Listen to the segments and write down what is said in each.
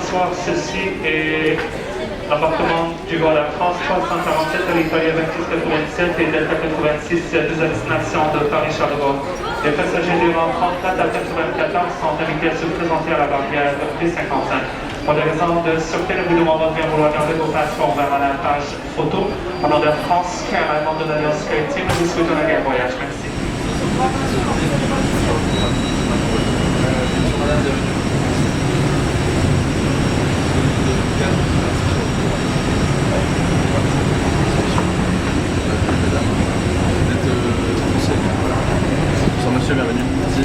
Bonsoir, ceci est l'embarquement du vol Air France 347 à l'Italie 2697 et Delta 86 de destination de Paris-Charles de Gaulle. Les passagers du vol 34 à 94 sont invités à se présenter à la barrière P55. Pour des raisons de sûreté, nous vous demandons de bien vouloir garder vos passeports vers la page photo. Au nom d'Air France, carrément de l'Alliance Sky Team, nous vous souhaitons un agréable voyage. Merci. Monsieur, bienvenue. Merci.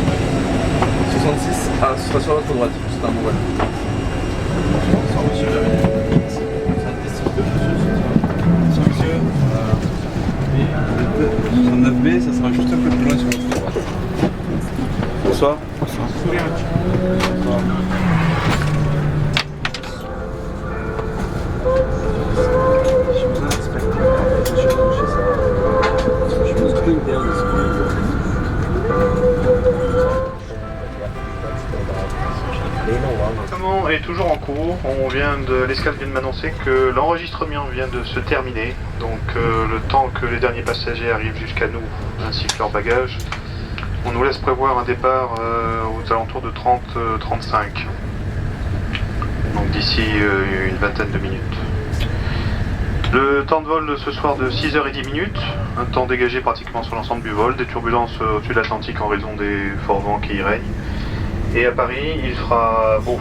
66. Ah, ce sera sur votre droite. C'est un bon vol. Bonsoir, monsieur, bienvenue. Merci. 69B, ça sera juste un peu plus loin sur votre droite. Bonsoir. Bonsoir. L'enregistrement est toujours en cours. L'escale vient de m'annoncer que l'enregistrement vient de se terminer. Donc le temps que les derniers passagers arrivent jusqu'à nous, ainsi que leurs bagages, on nous laisse prévoir un départ aux alentours de 30-35. Donc d'ici une vingtaine de minutes. Le temps de vol de ce soir de 6h10, un temps dégagé pratiquement sur l'ensemble du vol, des turbulences au-dessus de l'Atlantique en raison des forts vents qui y règnent. Et à Paris, il fera beau.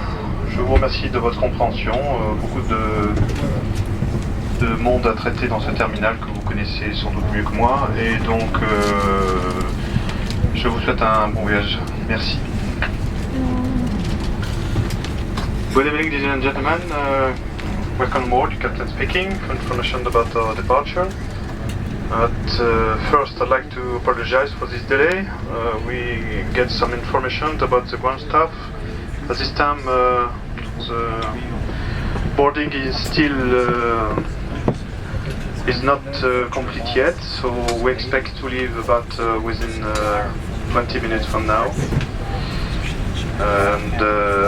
Je vous remercie de votre compréhension. Beaucoup de monde à traiter dans ce terminal que vous connaissez sans doute mieux que moi. Et donc, je vous souhaite un bon voyage. Merci. Good evening, ladies and gentlemen. Welcome aboard, Captain speaking. Information about our departure. First, I'd like to apologize for this delay. We get some information about the ground staff. At this time, the boarding is still is not complete yet, so we expect to leave about within 20 minutes from now. And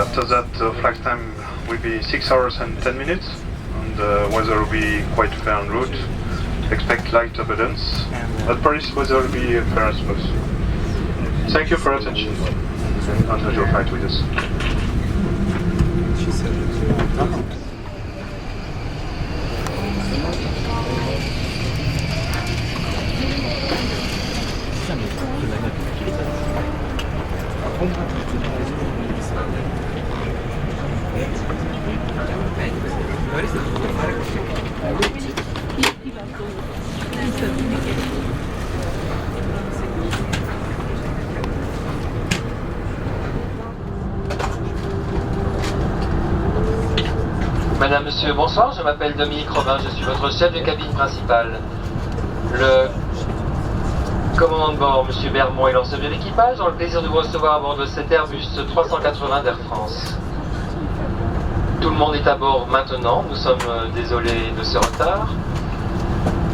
after that, flight time will be 6 hours and 10 minutes, and the weather will be quite fair en route. Expect light turbulence. At Paris, weather will be fair and smooth. Thank you for your attention and enjoy your flight with us. Madame, Monsieur, bonsoir, je m'appelle Dominique Robin, je suis votre chef de cabine principal. Le commandant de bord, Monsieur Bermond, et l'ensemble de l'équipage ont le plaisir de vous recevoir à bord de cet Airbus 380 d'Air France. Tout le monde est à bord maintenant, nous sommes désolés de ce retard.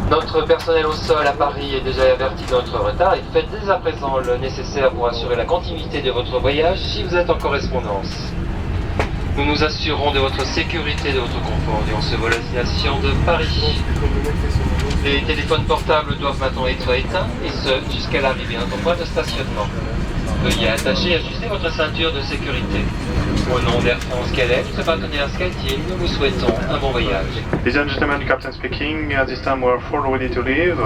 Notre personnel au sol à Paris est déjà averti de notre retard et faites dès à présent le nécessaire pour assurer la continuité de votre voyage si vous êtes en correspondance. Nous nous assurerons de votre sécurité et de votre confort durant ce vol à destination de Paris. Les téléphones portables doivent maintenant être éteints, et ce, jusqu'à l'arrivée à notre point de stationnement. Veuillez attacher et ajuster votre ceinture de sécurité. Au nom d'Air France KLM, ce partenaire SkyTeam, nous vous souhaitons un bon voyage. Ladies and gentlemen, Captain speaking. At this time we are full ready to leave,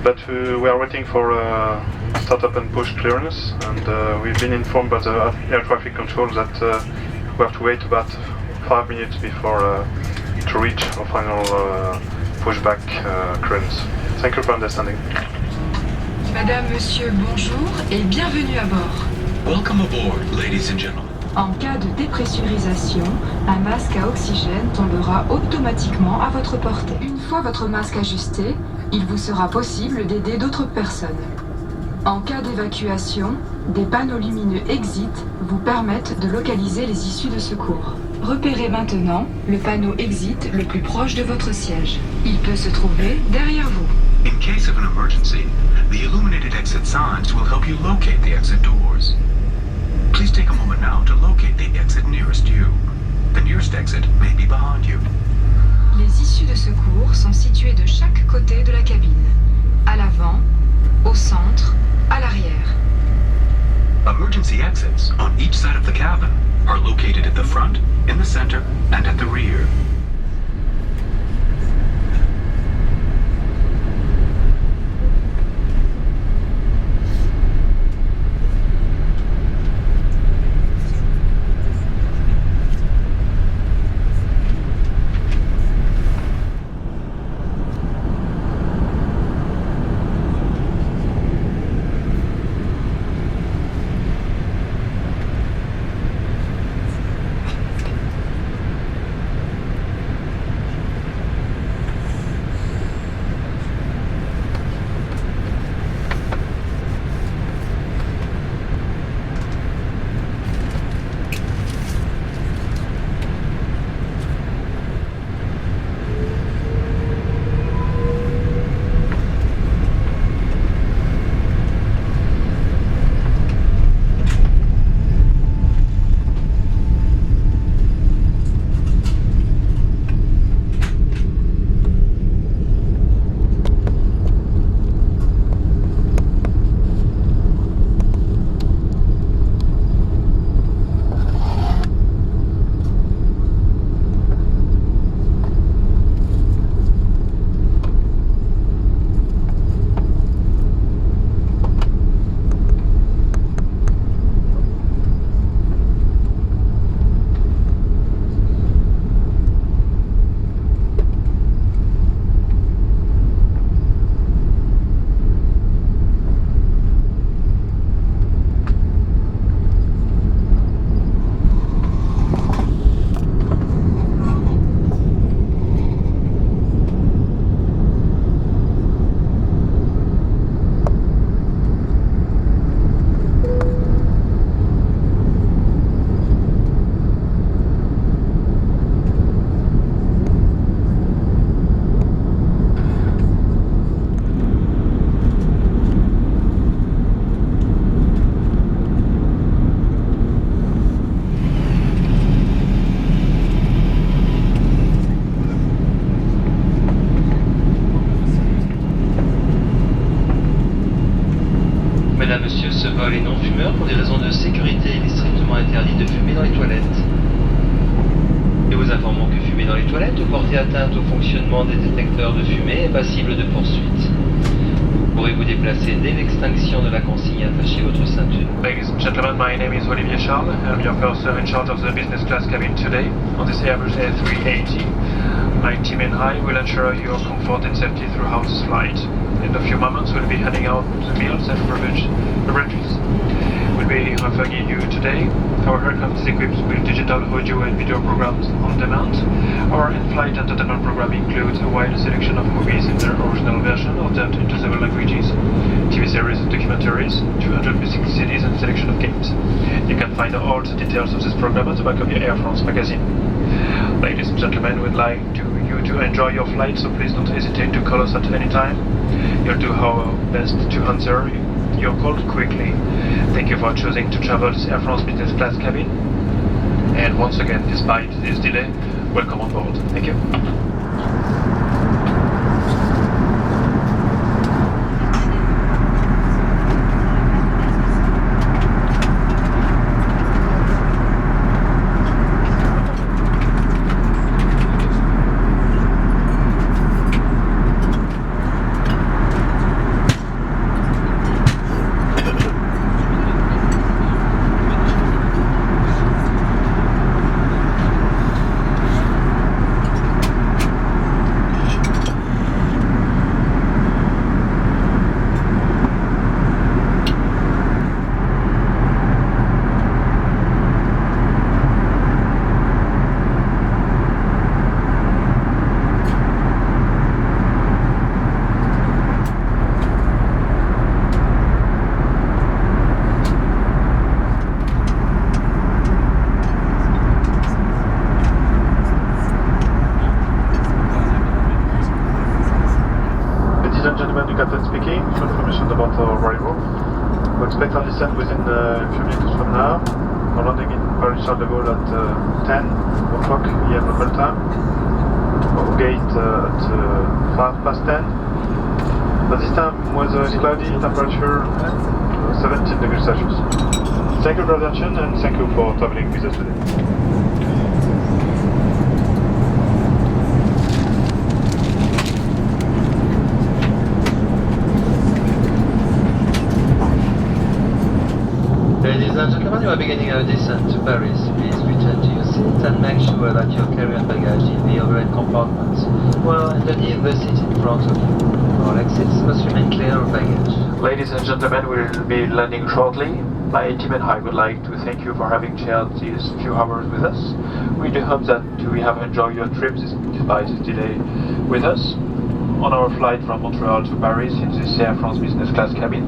but we are waiting for startup and push clearance, and we've been informed by the air traffic control that we have to wait about 5 minutes before to reach our final pushback clearance. Thank you for understanding. Madame, Monsieur, bonjour et bienvenue à bord. Welcome aboard, ladies and gentlemen. En cas de dépressurisation, un masque à oxygène tombera automatiquement à votre portée. Une fois votre masque ajusté, il vous sera possible d'aider d'autres personnes. En cas d'évacuation, des panneaux lumineux exit vous permettent de localiser les issues de secours. Repérez maintenant le panneau exit le plus proche de votre siège. Il peut se trouver derrière vous. In case of an emergency, the illuminated exit signs will help you locate the exit doors. Please take a moment now to locate the exit nearest you. The nearest exit may be behind you. Les issues de secours sont situées de chaque côté de la cabine. À l'avant, au centre, à l'arrière. Emergency exits on each side of the cabin are located at the front, in the center, and at the rear. Mesdames, Messieurs, ce vol est non-fumeur. Pour des raisons de sécurité, il est strictement interdit de fumer dans les toilettes. Nous vous informons que fumer dans les toilettes ou porter atteinte au fonctionnement des détecteurs de fumée est passible de poursuite. Vous pourrez vous déplacer dès l'extinction de la consigne attachée à votre ceinture. Ladies and gentlemen, my name is Olivier Charles. I'm your purser in charge of the business class cabin today on this Airbus A380. My team and I will ensure your comfort and safety throughout this flight. In a few moments, we'll be handing out the meals and beverages we'll be offering you today. Our aircraft is equipped with digital audio and video programs on demand. Our in-flight entertainment program includes a wide selection of movies in their original version or dubbed into several languages, TV series and documentaries, 200 music CDs and selection of games. You can find all the details of this program at the back of your Air France magazine. Ladies and gentlemen, we'd like you to enjoy your flight, so please don't hesitate to call us at any time. You'll do our best to answer your call quickly. Thank you for choosing to travel this Air France business class cabin. And once again, despite this delay, welcome on board. Thank you. Captain speaking. Short information about our arrival. We expect our descent within a few minutes from now. Our landing in Paris Charles de Gaulle at 10 o'clock EM local time. Gate at 10:05. At this time, weather is cloudy, temperature 17 degrees Celsius. Thank you for your attention and thank you for traveling with us today. Ladies and gentlemen, you are beginning your descent to Paris. Please return to your seat and make sure that your carry-on baggage in the overhead compartment will underneath the seat in front of you. All exits must remain clear of baggage. Ladies and gentlemen, we will be landing shortly. My team and I would like to thank you for having shared these few hours with us. We do hope that we have enjoyed your trip despite this delay with us. On our flight from Montreal to Paris in the Air France business class cabin,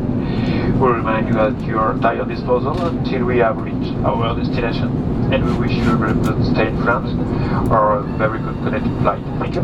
we remind you at your entire disposal until we have reached our destination. And we wish you a very good stay in France or a very good connected flight. Thank you.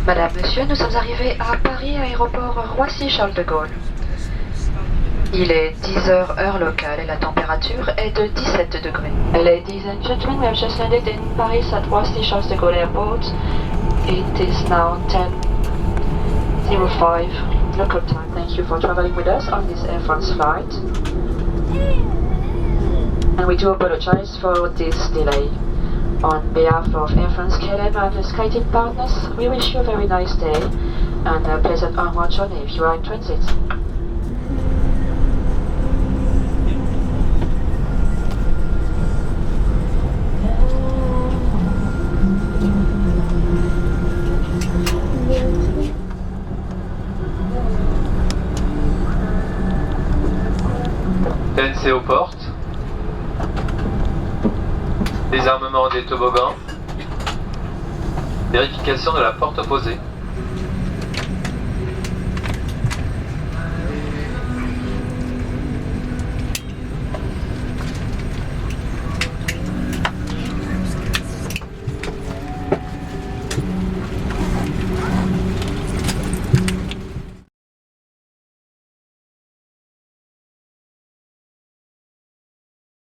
Madame, Monsieur, nous sommes arrivés à Paris, aéroport Roissy-Charles de Gaulle. Il est 10h heure locale et la température est de 17 degrés. Ladies and gentlemen, we have just landed in Paris at Roissy-Charles de Gaulle Airport. It is now 10:05 local time. Thank you for traveling with us on this Air France flight. And we do apologize for this delay. On behalf of Air France KLM and the SkyTeam partners, we wish you a very nice day and a pleasant onward journey if you are in transit. TNC aux portes. Désarmement des toboggans. Vérification de la porte opposée.